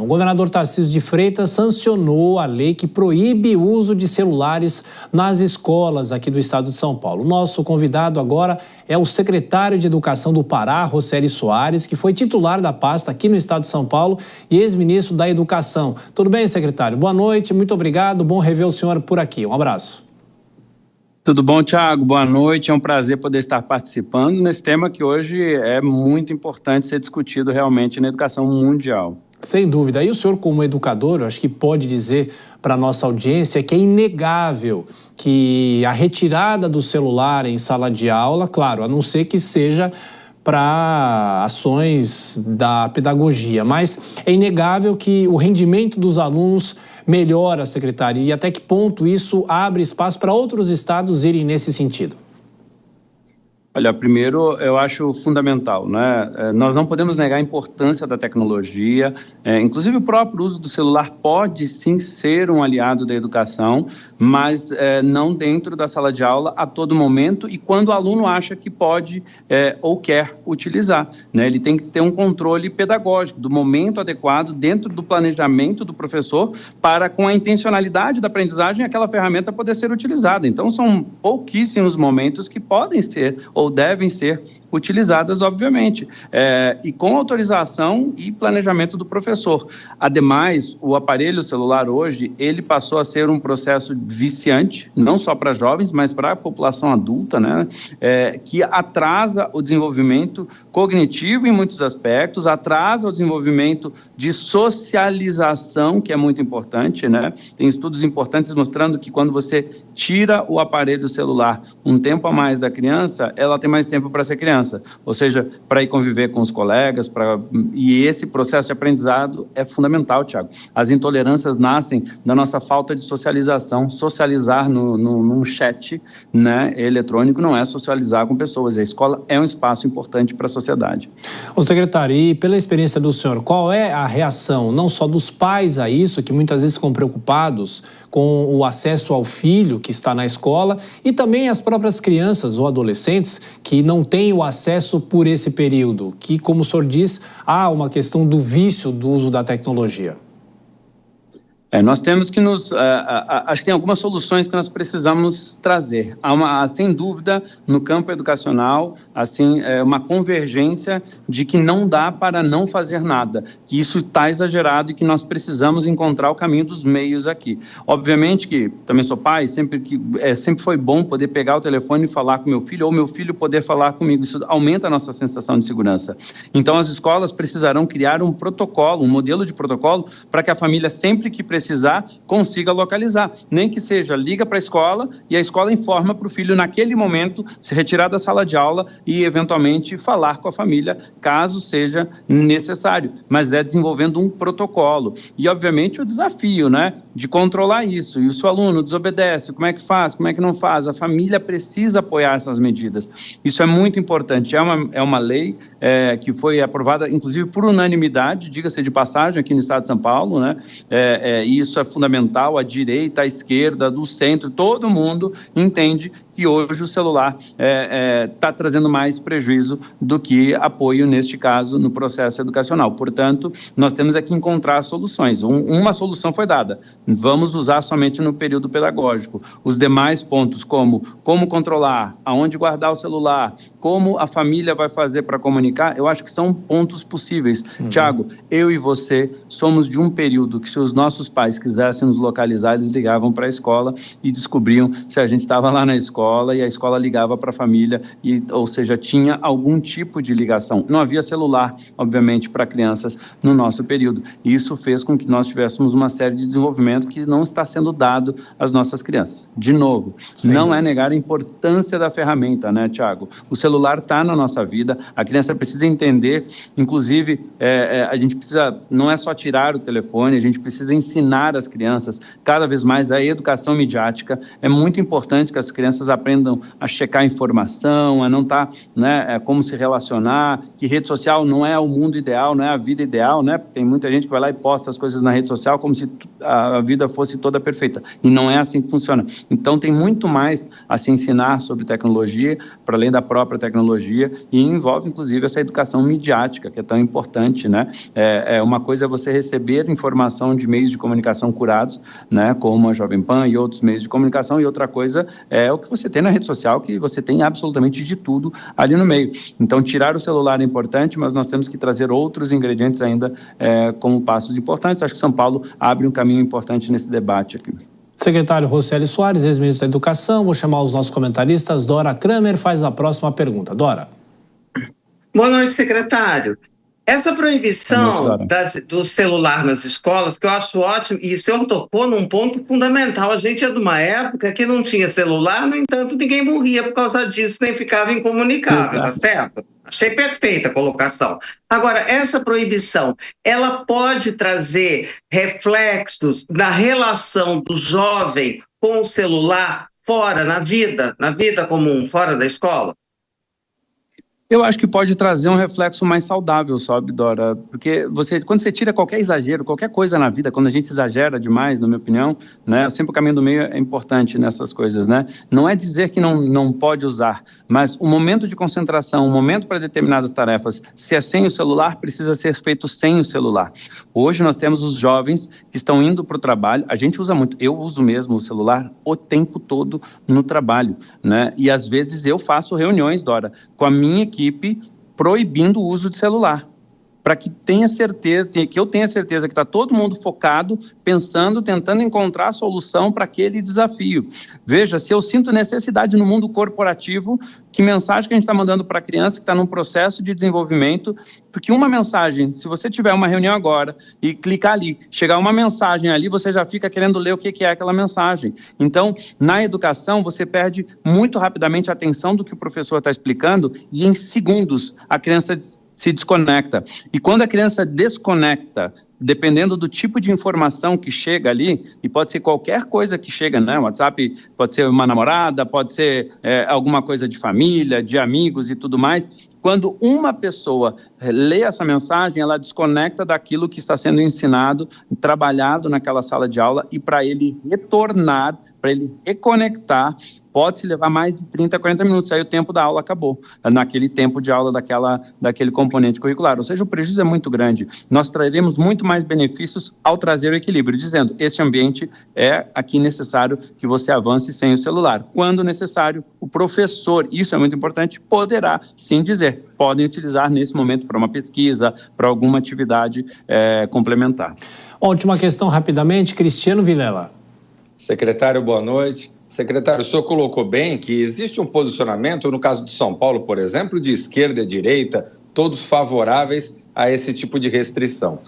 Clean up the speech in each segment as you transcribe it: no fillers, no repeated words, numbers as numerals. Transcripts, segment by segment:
O governador Tarcísio de Freitas sancionou a lei que proíbe o uso de celulares nas escolas aqui do estado de São Paulo. Nosso convidado agora é o secretário de Educação do Pará, Roseli Soares, que foi titular da pasta aqui no estado de São Paulo e ex-ministro da Educação. Tudo bem, secretário? Boa noite, muito obrigado, bom rever o senhor por aqui. Um abraço. Tudo bom, Thiago? Boa noite, é um prazer poder estar participando nesse tema que hoje é muito importante ser discutido realmente na educação mundial. Sem dúvida. E o senhor, como educador, eu acho que pode dizer para a nossa audiência que é inegável que a retirada do celular em sala de aula, claro, a não ser que seja para ações da pedagogia, mas é inegável que o rendimento dos alunos melhora, secretária, e até que ponto isso abre espaço para outros estados irem nesse sentido? Olha, primeiro, eu acho fundamental, né? Nós não podemos negar a importância da tecnologia, inclusive o próprio uso do celular pode sim ser um aliado da educação, mas não dentro da sala de aula a todo momento e quando o aluno acha que pode ou quer utilizar, né? Ele tem que ter um controle pedagógico do momento adequado dentro do planejamento do professor para, com a intencionalidade da aprendizagem, aquela ferramenta poder ser utilizada. Então, são pouquíssimos momentos que podem ser ou devem ser utilizadas, obviamente, e com autorização e planejamento do professor. Ademais, o aparelho celular hoje, ele passou a ser um processo viciante, não só para jovens, mas para a população adulta, né? Que atrasa o desenvolvimento cognitivo em muitos aspectos, atrasa o desenvolvimento de socialização, que é muito importante, né? Tem estudos importantes mostrando que quando você tira o aparelho celular um tempo a mais da criança, ela tem mais tempo para ser criança. Ou seja, para ir conviver com os colegas, e esse processo de aprendizado é fundamental, Thiago. As intolerâncias nascem da nossa falta de socialização. Socializar num chat, né, eletrônico não é socializar com pessoas. A escola é um espaço importante para a sociedade. Ô, secretário, e pela experiência do senhor, qual é a reação não só dos pais a isso, que muitas vezes ficam preocupados com o acesso ao filho que está na escola, e também as próprias crianças ou adolescentes que não têm o acesso por esse período, que, como o senhor diz, há uma questão do vício do uso da tecnologia? Nós temos que acho que tem algumas soluções que nós precisamos trazer. Há sem dúvida, no campo educacional, assim, uma convergência de que não dá para não fazer nada, que isso está exagerado e que nós precisamos encontrar o caminho dos meios aqui. Obviamente que, também sou pai, sempre foi bom poder pegar o telefone e falar com meu filho, ou meu filho poder falar comigo, isso aumenta a nossa sensação de segurança. Então, as escolas precisarão criar um protocolo, um modelo de protocolo, para que a família, sempre que precisar, consiga localizar. Nem que seja, liga para a escola e a escola informa para o filho, naquele momento, se retirar da sala de aula e, eventualmente, falar com a família, caso seja necessário. Mas é desenvolvendo um protocolo. E, obviamente, o desafio, né, de controlar isso. E se o aluno desobedece, como é que faz, como é que não faz? A família precisa apoiar essas medidas. Isso é muito importante. É uma lei que foi aprovada, inclusive, por unanimidade, diga-se de passagem, aqui no estado de São Paulo, né? E isso é fundamental, a direita, a esquerda, do centro, todo mundo entende que hoje o celular está trazendo mais prejuízo do que apoio, neste caso, no processo educacional. Portanto, nós temos que encontrar soluções. Uma solução foi dada, vamos usar somente no período pedagógico. Os demais pontos, como controlar, aonde guardar o celular, como a família vai fazer para comunicar, eu acho que são pontos possíveis. Thiago, eu e você somos de um período que, se os nossos pais quisessem nos localizar, eles ligavam para a escola e descobriam se a gente estava lá na escola, e a escola ligava para a família, ou seja, tinha algum tipo de ligação. Não havia celular, obviamente, para crianças no nosso período. E isso fez com que nós tivéssemos uma série de desenvolvimento que não está sendo dado às nossas crianças. De novo, não é negar a importância da ferramenta, né, Thiago? O celular está na nossa vida, a criança precisa entender, inclusive, a gente precisa, não é só tirar o telefone, a gente precisa ensinar as crianças cada vez mais a educação midiática. É muito importante que as crianças aprendam a checar informação, a não estar, né, como se relacionar, que rede social não é o mundo ideal, não é a vida ideal, né? Tem muita gente que vai lá e posta as coisas na rede social como se a vida fosse toda perfeita, e não é assim que funciona. Então, tem muito mais a se ensinar sobre tecnologia, para além da própria tecnologia, e envolve, inclusive, essa educação midiática, que é tão importante, né? Uma coisa é você receber informação de meios de comunicação curados, né, como a Jovem Pan e outros meios de comunicação, e outra coisa é o que você tem na rede social, que você tem absolutamente de tudo ali no meio. Então, tirar o celular é importante, mas nós temos que trazer outros ingredientes ainda como passos importantes. Acho que São Paulo abre um caminho importante nesse debate aqui. Secretário Roseli Soares, ex-ministro da Educação, vou chamar os nossos comentaristas. Dora Kramer faz a próxima pergunta. Dora. Boa noite, secretário. Essa proibição do celular nas escolas, que eu acho ótimo, e o senhor tocou num ponto fundamental. A gente é de uma época que não tinha celular, no entanto, ninguém morria por causa disso, nem ficava incomunicável, tá certo? Achei perfeita a colocação. Agora, essa proibição, ela pode trazer reflexos na relação do jovem com o celular fora, na vida comum, fora da escola? Eu acho que pode trazer um reflexo mais saudável, sabe, Dora? Porque quando você tira qualquer exagero, qualquer coisa na vida, quando a gente exagera demais, na minha opinião, né, sempre o caminho do meio é importante nessas coisas, né? Não é dizer que não pode usar, mas o momento de concentração, o momento para determinadas tarefas, se é sem o celular, precisa ser feito sem o celular. Hoje nós temos os jovens que estão indo para o trabalho, a gente usa muito, eu uso mesmo o celular o tempo todo no trabalho, né? E às vezes eu faço reuniões, Dora, com a minha equipe, proibindo o uso de celular, para que eu tenha certeza que está todo mundo focado, pensando, tentando encontrar a solução para aquele desafio. Veja, se eu sinto necessidade no mundo corporativo, que mensagem que a gente está mandando para a criança que está num processo de desenvolvimento, porque uma mensagem, se você tiver uma reunião agora e clicar ali, chegar uma mensagem ali, você já fica querendo ler o que é aquela mensagem. Então, na educação, você perde muito rapidamente a atenção do que o professor está explicando e em segundos a criança se desconecta. E quando a criança desconecta, dependendo do tipo de informação que chega ali, e pode ser qualquer coisa que chega, né? WhatsApp pode ser uma namorada, pode ser alguma coisa de família, de amigos e tudo mais. Quando uma pessoa lê essa mensagem, ela desconecta daquilo que está sendo ensinado, trabalhado naquela sala de aula, e para ele retornar, para ele reconectar, pode-se levar mais de 30, 40 minutos, aí o tempo da aula acabou, naquele tempo de aula daquele componente curricular, ou seja, o prejuízo é muito grande. Nós traremos muito mais benefícios ao trazer o equilíbrio, dizendo, esse ambiente é aqui necessário que você avance sem o celular. Quando necessário, o professor, isso é muito importante, poderá sim dizer, podem utilizar nesse momento para uma pesquisa, para alguma atividade complementar. Última questão rapidamente, Cristiano Vilela. Secretário, boa noite. Secretário, o senhor colocou bem que existe um posicionamento, no caso de São Paulo, por exemplo, de esquerda e direita, todos favoráveis a esse tipo de restrição.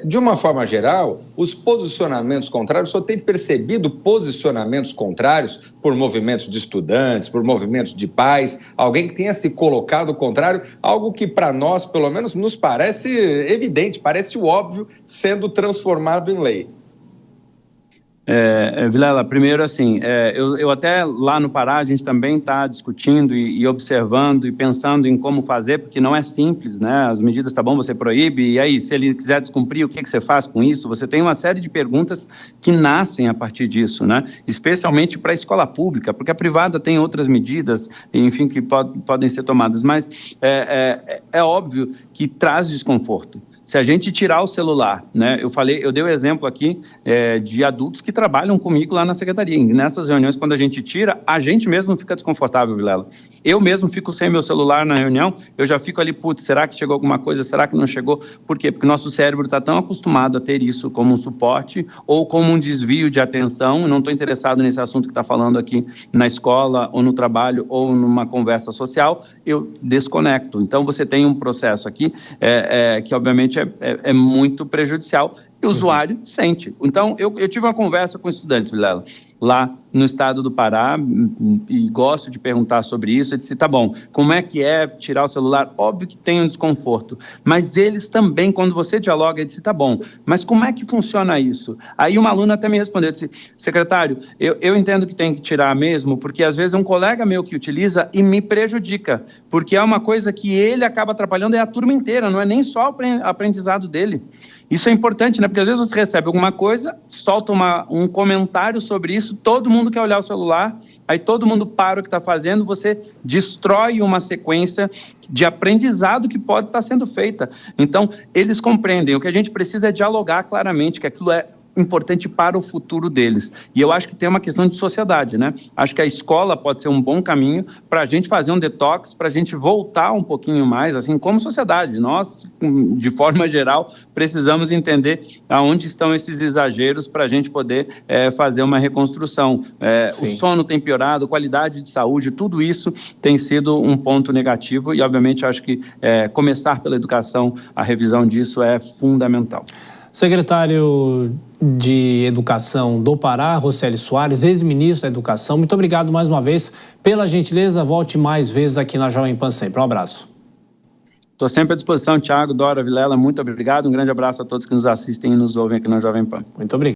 De uma forma geral, os posicionamentos contrários, o senhor tem percebido posicionamentos contrários por movimentos de estudantes, por movimentos de pais, alguém que tenha se colocado contrário, algo que para nós, pelo menos, nos parece evidente, parece óbvio, sendo transformado em lei. Vilela, primeiro assim, eu até lá no Pará a gente também está discutindo e observando e pensando em como fazer, porque não é simples, né? As medidas, tá bom, você proíbe, e aí, se ele quiser descumprir, o que você faz com isso? Você tem uma série de perguntas que nascem a partir disso, né? Especialmente para a escola pública, porque a privada tem outras medidas, enfim, que podem ser tomadas, mas é óbvio que traz desconforto. Se a gente tirar o celular, né? Eu dei o exemplo aqui de adultos que trabalham comigo lá na secretaria. E nessas reuniões, quando a gente tira, a gente mesmo fica desconfortável, Vilela. Eu mesmo fico sem meu celular na reunião, eu já fico ali, putz, será que chegou alguma coisa? Será que não chegou? Por quê? Porque o nosso cérebro está tão acostumado a ter isso como um suporte ou como um desvio de atenção. Eu não estou interessado nesse assunto que está falando aqui na escola, ou no trabalho, ou numa conversa social, eu desconecto. Então, você tem um processo aqui que, obviamente, é muito prejudicial e o usuário sente. Então, eu tive uma conversa com estudantes, Vilela, lá no estado do Pará, e gosto de perguntar sobre isso. Eu disse, tá bom, como é que é tirar o celular? Óbvio que tem um desconforto, mas eles também, quando você dialoga, ele disse, tá bom, mas como é que funciona isso? Aí uma aluna até me respondeu, disse, secretário, eu entendo que tem que tirar mesmo, porque às vezes é um colega meu que utiliza e me prejudica, porque é uma coisa que ele acaba atrapalhando é a turma inteira, não é nem só o aprendizado dele. Isso é importante, né? Porque às vezes você recebe alguma coisa, solta um comentário sobre isso, todo mundo quer olhar o celular, aí todo mundo para o que está fazendo, você destrói uma sequência de aprendizado que pode estar sendo feita. Então, eles compreendem. O que a gente precisa é dialogar claramente, que aquilo é importante para o futuro deles. E eu acho que tem uma questão de sociedade, né? Acho que a escola pode ser um bom caminho para a gente fazer um detox, para a gente voltar um pouquinho mais, assim, como sociedade. Nós, de forma geral, precisamos entender aonde estão esses exageros para a gente poder fazer uma reconstrução. O sono tem piorado, a qualidade de saúde, tudo isso tem sido um ponto negativo e, obviamente, acho que começar pela educação, a revisão disso é fundamental. Secretário de Educação do Pará, Roseli Soares, ex-ministro da Educação, muito obrigado mais uma vez pela gentileza. Volte mais vezes aqui na Jovem Pan sempre. Um abraço. Estou sempre à disposição, Thiago, Dora, Vilela, muito obrigado. Um grande abraço a todos que nos assistem e nos ouvem aqui na Jovem Pan. Muito obrigado.